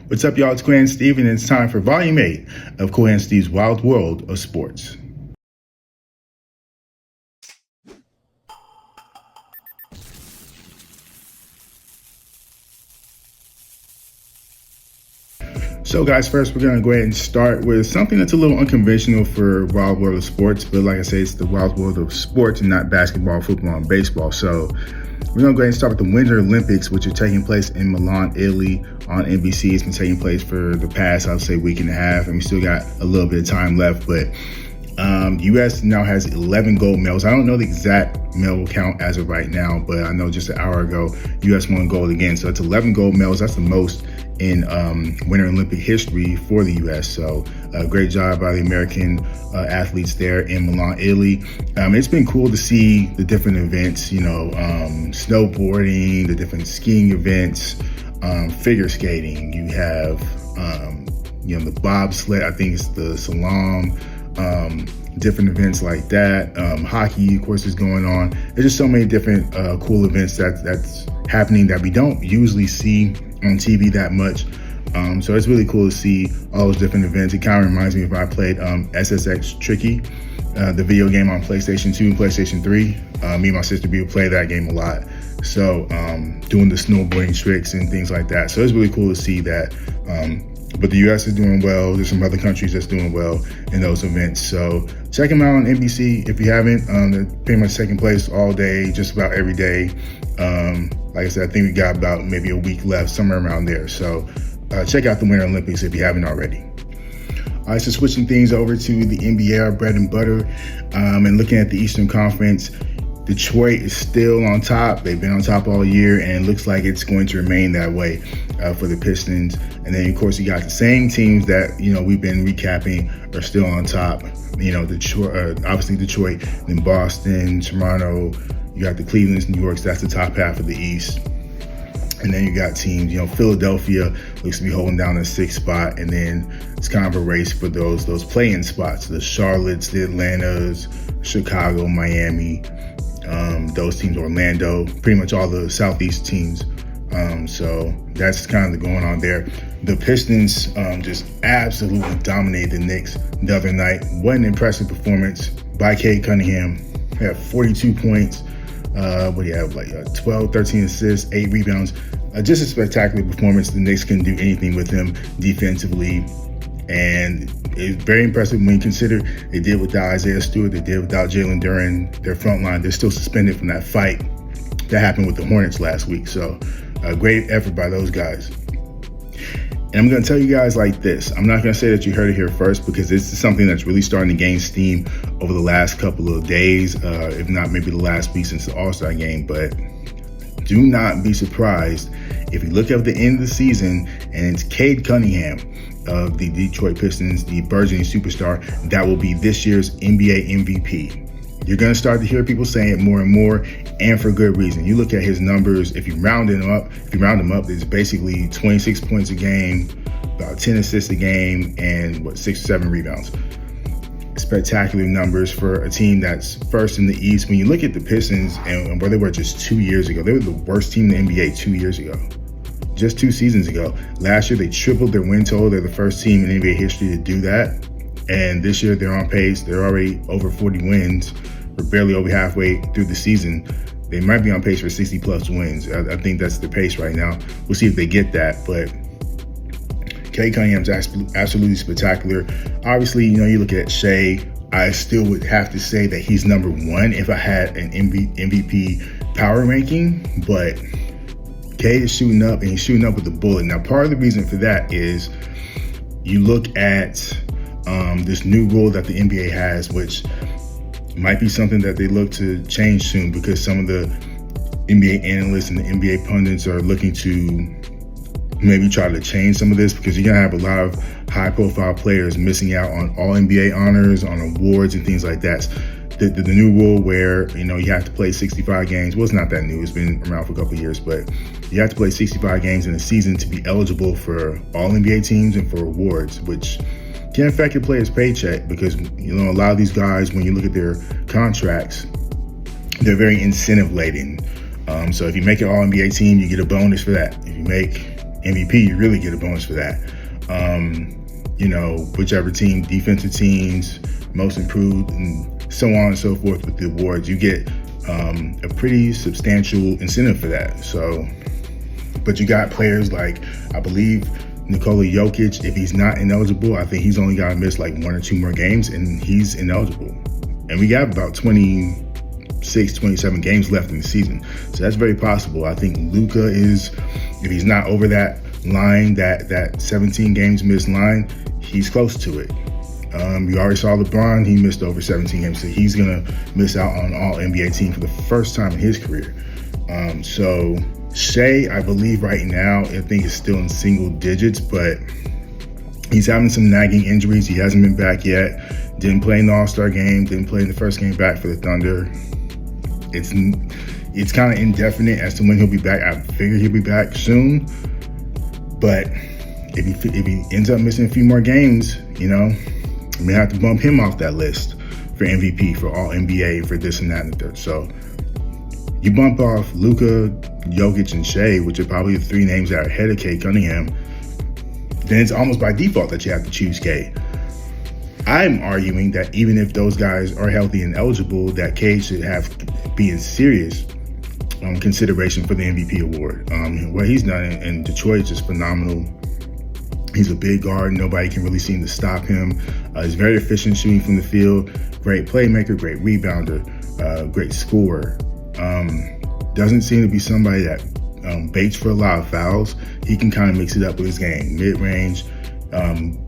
What's up, y'all? It's Cool Hand Steve, and it's time for Volume 8 of Cool Hand Steve's Wild World of Sports. So guys, first we're going to go ahead and start with something that's a little unconventional for Wild World of Sports, but like I say, it's the Wild World of Sports and not basketball, football, and baseball. So we're going to go ahead and start with the Winter Olympics, which are taking place in Milan, Italy on NBC. It's been taking place for the past, I'll say, week and a half, and we still got a little bit of time left, but the U.S. now has 11 gold medals. I don't know the exact medal count as of right now, but I know just an hour ago, U.S. won gold again. So it's 11 gold medals. That's the most in Winter Olympic history for the U.S. So great job by the American athletes there in Milan, Italy. It's been cool to see the different events, snowboarding, the different skiing events, figure skating. You have, the bobsled, I think it's the slalom, different events like that. Hockey, of course, is going on. There's just so many different cool events that's happening that we don't usually see on TV that much. So it's really cool to see all those different events. It kind of reminds me of when I played SSX Tricky, the video game on PlayStation 2 and PlayStation 3. Me and my sister, we would play that game a lot. So doing the snowboarding tricks and things like that. So it's really cool to see that. But the U.S. is doing well. There's some other countries that's doing well in those events. So check them out on NBC if you haven't. They're pretty much second place all day, just about every day. Like I said, I think we got about maybe a week left, somewhere around there. So check out the Winter Olympics if you haven't already. All right, so switching things over to the NBA, our bread and butter, and looking at the Eastern Conference. Detroit is still on top. They've been on top all year, and it looks like it's going to remain that way for the Pistons. And then, of course, you got the same teams that, we've been recapping are still on top. Detroit, obviously Detroit, then Boston, Toronto. You got the Clevelands, New Yorks. That's the top half of the East. And then you got teams, Philadelphia looks to be holding down the 6th spot. And then it's kind of a race for those play-in spots. The Charlottes, the Atlantas, Chicago, Miami. Those teams, Orlando, pretty much all the Southeast teams. So that's kind of going on there. The Pistons just absolutely dominated the Knicks the other night. What an impressive performance by Cade Cunningham. He had 42 points. 12, 13 assists, 8 rebounds. Just a spectacular performance. The Knicks couldn't do anything with him defensively. And it's very impressive when you consider they did without Isaiah Stewart, they did without Jalen Darryn, their front line. They're still suspended from that fight that happened with the Hornets last week. So a great effort by those guys. And I'm going to tell you guys like this. I'm not going to say that you heard it here first, because this is something that's really starting to gain steam over the last couple of days, if not maybe the last week since the All-Star game. But do not be surprised if you look at the end of the season and it's Cade Cunningham of the Detroit Pistons, the burgeoning superstar, that will be this year's NBA MVP. You're going to start to hear people saying it more and more, and for good reason. You look at his numbers, if you round him up, it's basically 26 points a game, about 10 assists a game, and 6 or 7 rebounds. Spectacular numbers for a team that's first in the East. When you look at the Pistons and where they were just 2 years ago, they were the worst team in the NBA 2 years ago. Just 2 seasons ago. Last year, they tripled their win total. They're the first team in NBA history to do that. And this year, they're on pace. They're already over 40 wins. We're barely over halfway through the season. They might be on pace for 60-plus wins. I think that's the pace right now. We'll see if they get that. But Cade Cunningham's absolutely spectacular. Obviously, you look at Shea. I still would have to say that he's number 1 if I had an MVP power ranking. But Cade is shooting up, and he's shooting up with a bullet. Now, part of the reason for that is you look at this new rule that the NBA has, which might be something that they look to change soon, because some of the NBA analysts and the NBA pundits are looking to maybe try to change some of this, because you're going to have a lot of high-profile players missing out on all NBA honors, on awards, and things like that. The new rule where, you have to play 65 games. Well, it's not that new. It's been around for a couple of years, but you have to play 65 games in a season to be eligible for all NBA teams and for awards, which can affect your player's paycheck, because, a lot of these guys, when you look at their contracts, they're very incentive laden. So if you make an all NBA team, you get a bonus for that. If you make MVP, you really get a bonus for that. Whichever team, defensive teams, most improved, and so on and so forth with the awards, you get a pretty substantial incentive for that. So, but you got players like, I believe, Nikola Jokic. If he's not ineligible, I think he's only got to miss like 1 or 2 more games, and he's ineligible. And we got about 26, 27 games left in the season. So that's very possible. I think Luka is, if he's not over that line, that 17 games missed line, he's close to it. You already saw LeBron, he missed over 17 games, so he's going to miss out on all NBA team for the first time in his career. So Shea, I believe right now, I think is still in single digits, but he's having some nagging injuries. He hasn't been back yet. Didn't play in the All-Star game, didn't play in the first game back for the Thunder. It's kind of indefinite as to when he'll be back. I figure he'll be back soon, but if he ends up missing a few more games, we have to bump him off that list for MVP, for all NBA, for this and that and the third. So you bump off Luka, Jokic, and Shea, which are probably the 3 names that are ahead of Cade Cunningham, then it's almost by default that you have to choose Cade. I'm arguing that even if those guys are healthy and eligible, that Cade should be in serious consideration for the MVP award. What he's done in Detroit is just phenomenal. He's a big guard. Nobody can really seem to stop him. He's very efficient shooting from the field. Great playmaker, great rebounder, great scorer. Doesn't seem to be somebody that baits for a lot of fouls. He can kind of mix it up with his game. Mid-range,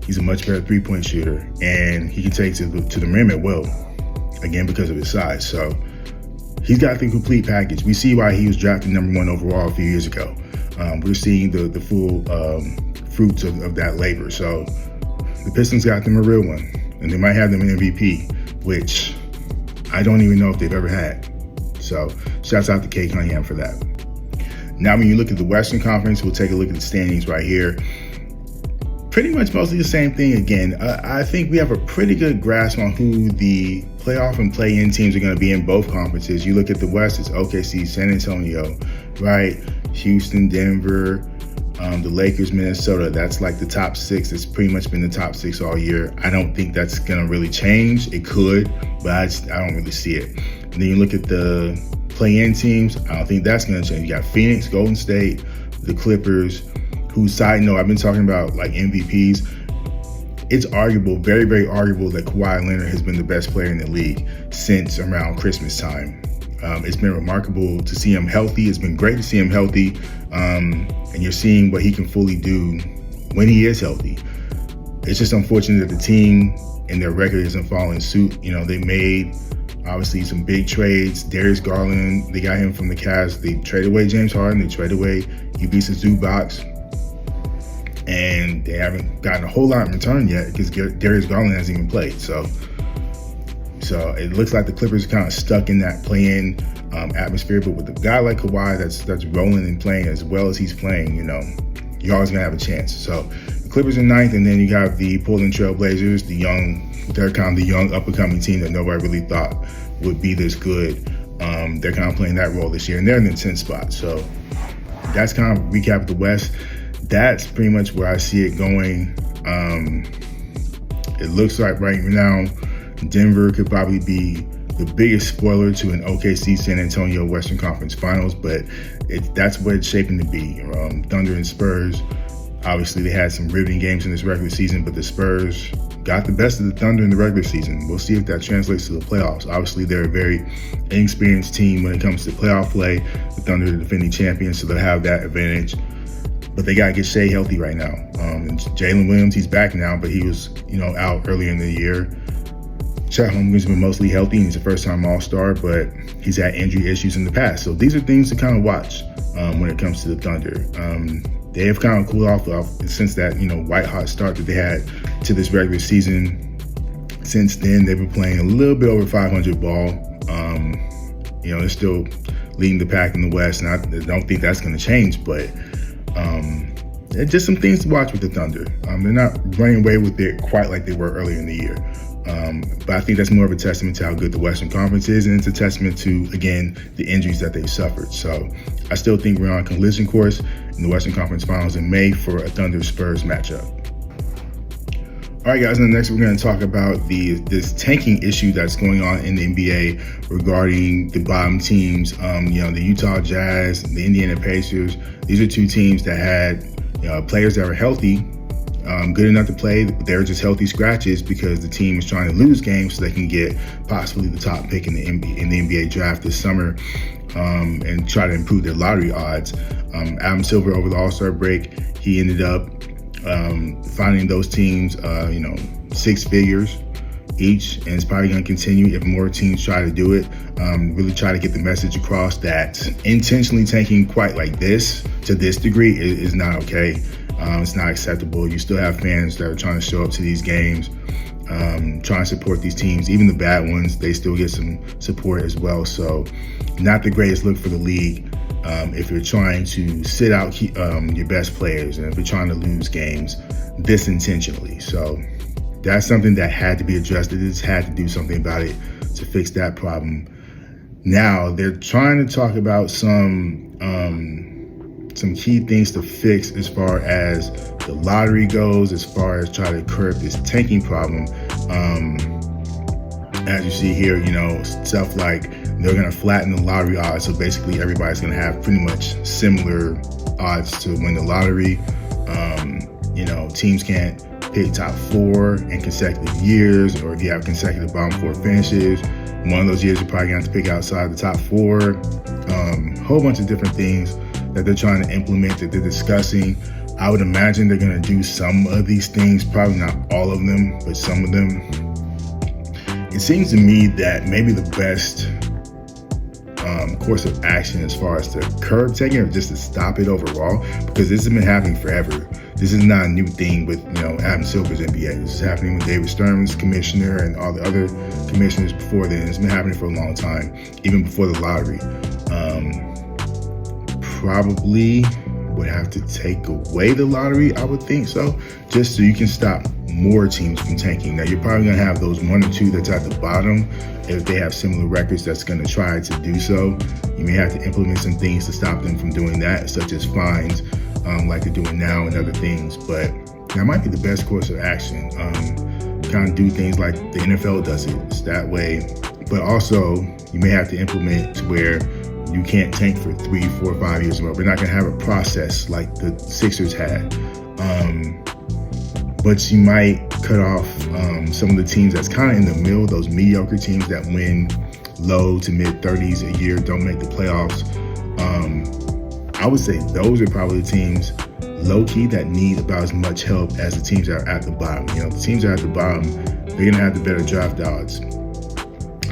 he's a much better three-point shooter, and he can take to the rim at will, again, because of his size. So he's got the complete package. We see why he was drafted #1 overall a few years ago. We're seeing the full fruits of that labor. So the Pistons got them a real one, and they might have them an MVP, which I don't even know if they've ever had. So shouts out to Cade Cunningham for that. Now, when you look at the Western Conference, we'll take a look at the standings right here. Pretty much mostly the same thing again. I think we have a pretty good grasp on who the playoff and play-in teams are going to be in both conferences. You look at the West, it's OKC, San Antonio, right? Houston, Denver, the Lakers, Minnesota. That's like the top 6. It's pretty much been the top 6 all year. I don't think that's going to really change. It could, but I don't really see it. And then you look at the play-in teams. I don't think that's going to change. You got Phoenix, Golden State, the Clippers, whose side note, I've been talking about like MVPs. It's arguable, very, very arguable that Kawhi Leonard has been the best player in the league since around Christmas time. It's been remarkable to see him healthy. It's been great to see him healthy. And you're seeing what he can fully do when he is healthy. It's just unfortunate that the team and their record isn't following suit. They made obviously some big trades. Darius Garland, they got him from the Cavs. They traded away James Harden. They traded away Ivica Zubac. And they haven't gotten a whole lot in return yet because Darius Garland hasn't even played. So it looks like the Clippers are kind of stuck in that play-in atmosphere. But with a guy like Kawhi that's rolling and playing as well as he's playing, you're always going to have a chance. So the Clippers are 9th, and then you got the Portland Trail Blazers, they're kind of the young up-and-coming team that nobody really thought would be this good. They're kind of playing that role this year, and they're in the 10th spot. So that's kind of a recap of the West. That's pretty much where I see it going. It looks like right now Denver could probably be the biggest spoiler to an OKC San Antonio Western Conference Finals, but that's what it's shaping to be. Thunder and Spurs, obviously they had some riveting games in this regular season, but the Spurs got the best of the Thunder in the regular season. We'll see if that translates to the playoffs. Obviously, they're a very inexperienced team when it comes to playoff play. The Thunder are the defending champions, so they'll have that advantage. But they got to get Shea healthy right now. And Jalen Williams, he's back now, but he was, out earlier in the year. Chet Holmgren's been mostly healthy, and he's a first-time All-Star, but he's had injury issues in the past. So these are things to kind of watch when it comes to the Thunder. They have kind of cooled off since that, white-hot start that they had to this regular season. Since then, they've been playing a little bit over 500 ball. They're still leading the pack in the West, and I don't think that's going to change, but just some things to watch with the Thunder. They're not running away with it quite like they were earlier in the year. But I think that's more of a testament to how good the Western Conference is, and it's a testament to, again, the injuries that they've suffered. So I still think we're on a collision course in the Western Conference Finals in May for a Thunder-Spurs matchup. All right, guys, and next we're going to talk about this tanking issue that's going on in the NBA regarding the bottom teams. The Utah Jazz, the Indiana Pacers. These are two teams that had players that were healthy, good enough to play. They were just healthy scratches because the team was trying to lose games so they can get possibly the top pick in the NBA draft this summer, and try to improve their lottery odds. Adam Silver, over the All-Star break, he ended up finding those teams, six figures each, and it's probably going to continue if more teams try to do it. Really try to get the message across that intentionally tanking quite like this, to this degree, is not okay. It's not acceptable. You still have fans that are trying to show up to these games, trying to support these teams. Even the bad ones, they still get some support as well. So not the greatest look for the league if you're trying to sit out your best players, and if you're trying to lose games this intentionally. So that's something that had to be addressed. They just had to do something about it to fix that problem. Now they're trying to talk about some key things to fix as far as the lottery goes, as far as try to curb this tanking problem. As you see here, stuff like they're going to flatten the lottery odds. So basically everybody's going to have pretty much similar odds to win the lottery. Teams can't pick top four in consecutive years, or if you have consecutive bottom four finishes, one of those years you're probably going to have to pick outside the top four. Whole bunch of different things that they're trying to implement, that they're discussing. I would imagine they're going to do some of these things, probably not all of them, but some of them. It seems to me that maybe the best course of action as far as to curb tanking, or just to stop it overall, because this has been happening forever. This is not a new thing with Adam Silver's NBA. This is happening with David Stern's commissioner and all the other commissioners before then. It's been happening for a long time, even before the lottery. Probably would have to take away the lottery, I would think so, just so you can stop more teams from tanking. Now, you're probably going to have those one or two that's at the bottom, if they have similar records, that's going to try to do so. You may have to implement some things to stop them from doing that, such as fines, like they're doing now, and other things. But that might be the best course of action. Kind of do things like the NFL does it. It's that way. But also, you may have to implement to where you can't tank for 3, 4, 5 years in a row. We're not going to have a process like the Sixers had. But you might cut off some of the teams that's kind of in the middle, those mediocre teams that win low to mid 30s a year, don't make the playoffs. I would say those are probably the teams low-key that need about as much help as the teams that are at the bottom. The teams that are at the bottom, they're going to have the better draft odds.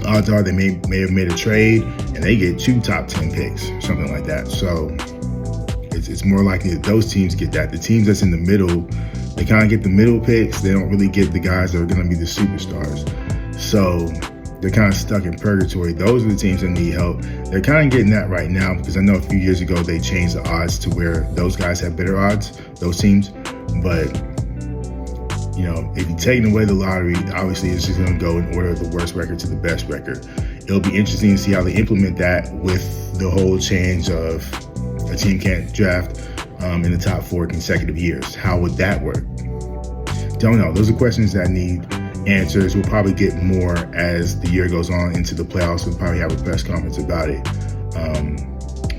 Odds are they may have made a trade and they get 2 top 10 picks, something like that. So it's more likely that those teams get that. The teams that's in the middle, they kind of get the middle picks. They don't really get the guys that are going to be the superstars. So they're kind of stuck in purgatory. Those are the teams that need help. They're kind of getting that right now, because I know a few years ago they changed the odds to where those guys have better odds, those teams. But if you're taking away the lottery, obviously it's just going to go in order of the worst record to the best record. It'll be interesting to see how they implement that with the whole change of a team can't draft in the top 4 consecutive years. How would that work? Don't know. Those are questions that need answers. We'll probably get more as the year goes on into the playoffs. We'll probably have a press conference about it.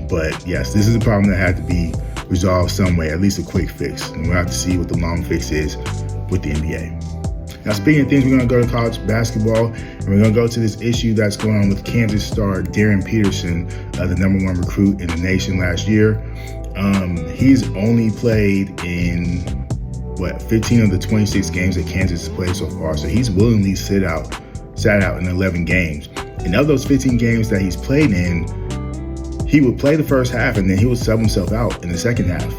But yes, this is a problem that had to be resolved some way, at least a quick fix. And we'll have to see what the long fix is with the NBA. Now, speaking of things, we're going to go to college basketball, and we're going to go to this issue that's going on with Kansas star Darryn Peterson, the #1 recruit in the nation last year. He's only played in 15 of the 26 games that Kansas has played so far. So he's willingly sat out in 11 games. And of those 15 games that he's played in, he would play the first half and then he would sub himself out in the second half.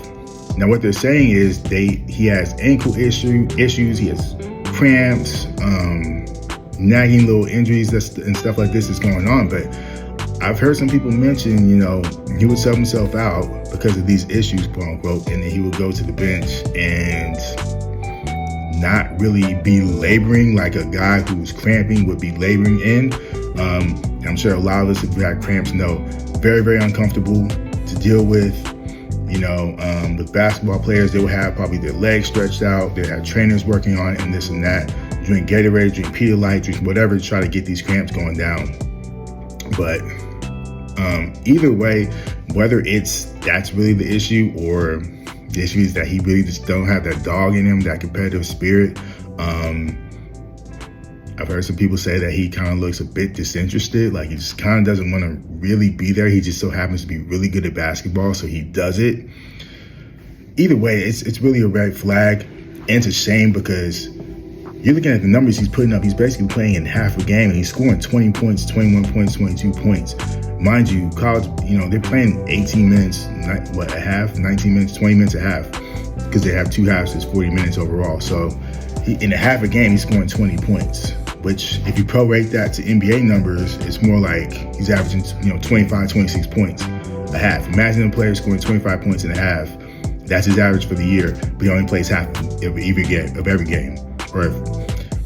Now, what they're saying is he has ankle issues, he has cramps, nagging little injuries and stuff like this is going on. But I've heard some people mention, he would sub himself out because of these issues, quote unquote, and then he would go to the bench and not really be laboring like a guy who's cramping would be laboring in. I'm sure a lot of us, if we had cramps, know very, very uncomfortable to deal with. With basketball players, they will have probably their legs stretched out. They have trainers working on it and this and that. Drink Gatorade, drink Pedialyte, drink whatever to try to get these cramps going down. But either way, whether that's really the issue or the issue is that he really just don't have that dog in him, that competitive spirit. I've heard some people say that he kind of looks a bit disinterested, like he just kind of doesn't want to really be there. He just so happens to be really good at basketball, so he does it. Either way, it's really a red flag, and it's a shame because you're looking at the numbers he's putting up. He's basically playing in half a game, and he's scoring 20 points, 21 points, 22 points. Mind you, college, they're playing 18 minutes, a half, 19 minutes, 20 minutes a half, because they have 2 halves, it's 40 minutes overall. So in a half a game, he's scoring 20 points, which if you prorate that to NBA numbers, it's more like he's averaging, 25, 26 points a half. Imagine a player scoring 25 points in a half. That's his average for the year, but he only plays half of every game. Or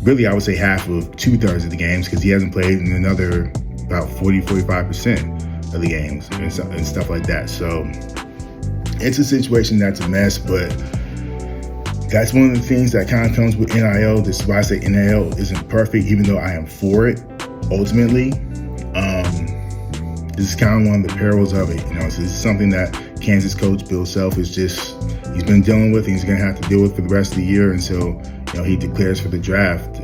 really, I would say half of 2/3 of the games, because he hasn't played in another about 40-45% of the games and stuff like that. So it's a situation that's a mess, but that's one of the things that kind of comes with NIL. This is why I say NIL isn't perfect, even though I am for it ultimately. This is kind of one of the perils of it. This is something that Kansas coach Bill Self he's been dealing with, and he's going to have to deal with for the rest of the year until he declares for the draft.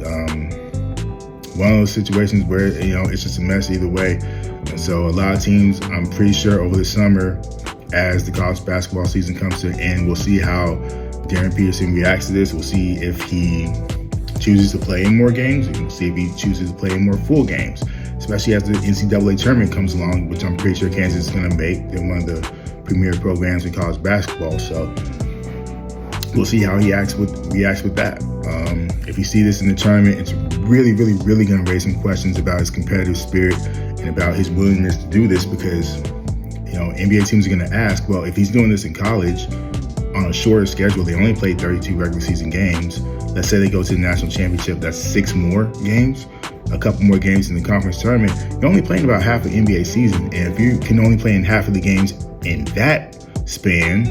One of those situations where it's just a mess either way. And so a lot of teams, I'm pretty sure over the summer, as the college basketball season comes to an end, we'll see how Darryn Peterson reacts to this. We'll see if he chooses to play in more games, and we'll see if he chooses to play in more full games, especially as the NCAA tournament comes along, which I'm pretty sure Kansas is going to make. They're one of the premier programs in college basketball, so we'll see how he reacts with that. If you see this in the tournament, it's really, really, really going to raise some questions about his competitive spirit and about his willingness to do this, because NBA teams are going to ask, well, if he's doing this in college on a shorter schedule, they only play 32 regular season games. Let's say they go to the national championship, that's 6 more games, a couple more games in the conference tournament. You're only playing about half the NBA season, and if you can only play in half of the games in that span,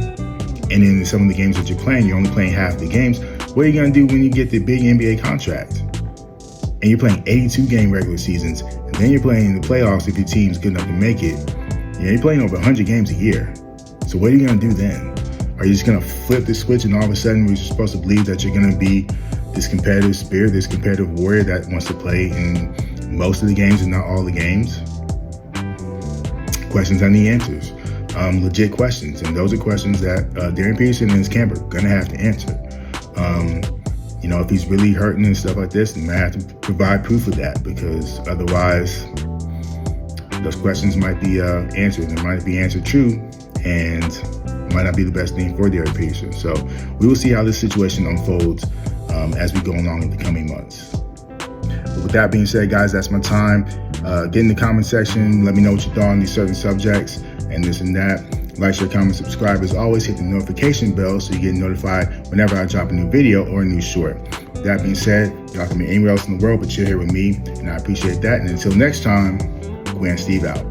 and in some of the games that you're playing, you're only playing half the games, what are you going to do when you get the big NBA contract? And you're playing 82-game regular seasons, and then you're playing in the playoffs if your team's good enough to make it. You're playing over 100 games a year. So what are you going to do then? Are you just going to flip the switch and all of a sudden we're supposed to believe that you're going to be this competitive spirit, this competitive warrior that wants to play in most of the games and not all the games? Questions I need answers. Legit questions, and those are questions that Darryn Peterson and his camp are going to have to answer. If he's really hurting and stuff like this, then I have to provide proof of that, because otherwise those questions might be answered. They might be answered true, and might not be the best thing for Darryn Peterson. So we will see how this situation unfolds as we go along in the coming months. But with that being said, guys, that's my time. Get in the comment section. Let me know what you thought on these certain subjects and this and that. Like, share, comment, subscribe. As always, hit the notification bell so you get notified whenever I drop a new video or a new short. With that being said, y'all can be anywhere else in the world, but you're here with me, and I appreciate that. And until next time, Gwen Steve out.